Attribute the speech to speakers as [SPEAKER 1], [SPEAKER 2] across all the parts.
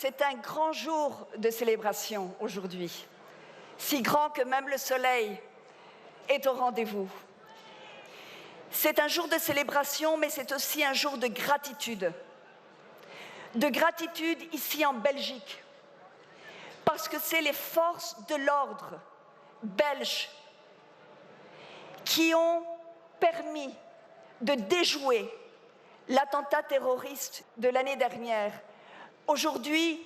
[SPEAKER 1] C'est un grand jour de célébration aujourd'hui, si grand que même le soleil est au rendez-vous. C'est un jour de célébration, mais c'est aussi un jour de gratitude. De gratitude ici en Belgique, parce que c'est les forces de l'ordre belges qui ont permis de déjouer l'attentat terroriste de l'année dernière. Aujourd'hui,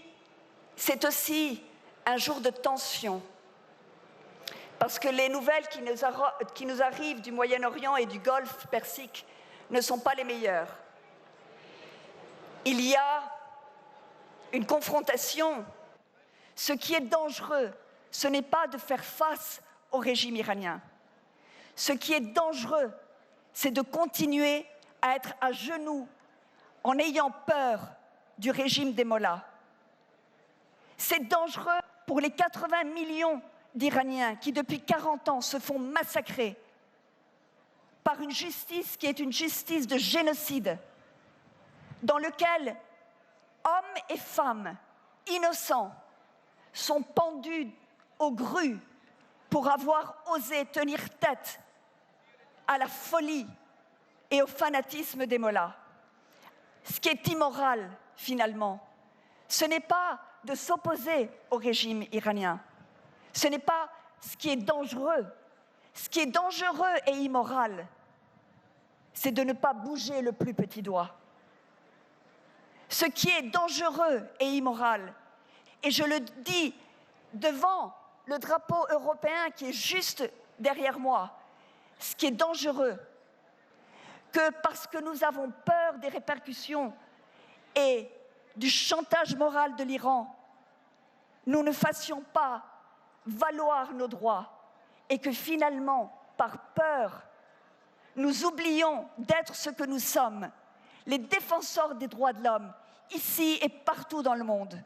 [SPEAKER 1] c'est aussi un jour de tension, parce que les nouvelles qui nous arrivent du Moyen-Orient et du Golfe Persique ne sont pas les meilleures. Il y a une confrontation. Ce qui est dangereux, ce n'est pas de faire face au régime iranien. Ce qui est dangereux, c'est de continuer à être à genoux en ayant peur du régime des mollahs. C'est dangereux pour les 80 millions d'Iraniens qui, depuis 40 ans, se font massacrer par une justice qui est une justice de génocide, dans lequel hommes et femmes innocents sont pendus aux grues pour avoir osé tenir tête à la folie et au fanatisme des mollahs. Ce qui est immoral, finalement, ce n'est pas de s'opposer au régime iranien. Ce n'est pas ce qui est dangereux. Ce qui est dangereux et immoral, c'est de ne pas bouger le plus petit doigt. Ce qui est dangereux et immoral, et je le dis devant le drapeau européen qui est juste derrière moi, ce qui est dangereux, que parce que nous avons peur des répercussions et du chantage moral de l'Iran, nous ne fassions pas valoir nos droits et que finalement, par peur, nous oublions d'être ce que nous sommes, les défenseurs des droits de l'homme, ici et partout dans le monde.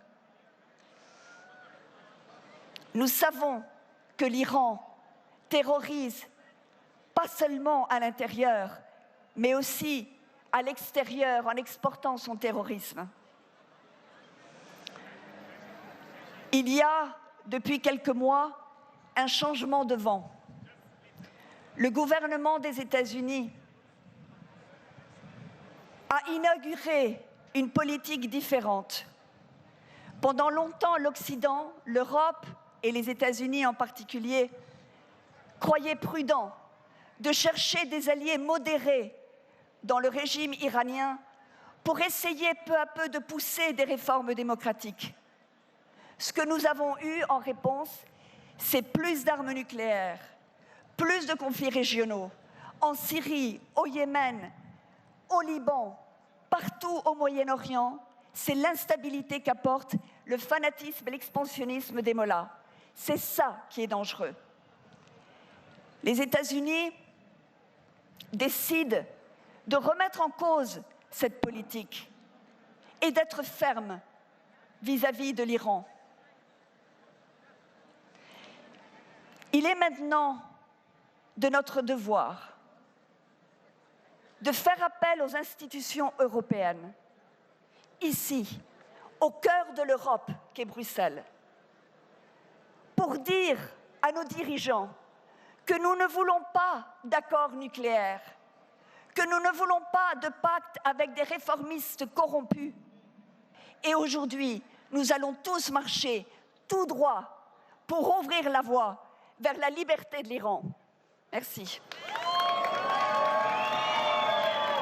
[SPEAKER 1] Nous savons que l'Iran terrorise pas seulement à l'intérieur, mais aussi à l'extérieur en exportant son terrorisme. Il y a, depuis quelques mois, un changement de vent. Le gouvernement des États-Unis a inauguré une politique différente. Pendant longtemps, l'Occident, l'Europe et les États-Unis en particulier, croyaient prudent de chercher des alliés modérés dans le régime iranien pour essayer peu à peu de pousser des réformes démocratiques. Ce que nous avons eu en réponse, c'est plus d'armes nucléaires, plus de conflits régionaux, en Syrie, au Yémen, au Liban, partout au Moyen-Orient. C'est l'instabilité qu'apporte le fanatisme et l'expansionnisme des mollahs. C'est ça qui est dangereux. Les États-Unis décident de remettre en cause cette politique et d'être fermes vis-à-vis de l'Iran. Il est maintenant de notre devoir de faire appel aux institutions européennes, ici, au cœur de l'Europe qu'est Bruxelles, pour dire à nos dirigeants que nous ne voulons pas d'accord nucléaire, que nous ne voulons pas de pacte avec des réformistes corrompus. Et aujourd'hui, nous allons tous marcher tout droit pour ouvrir la voie vers la liberté de l'Iran. Merci.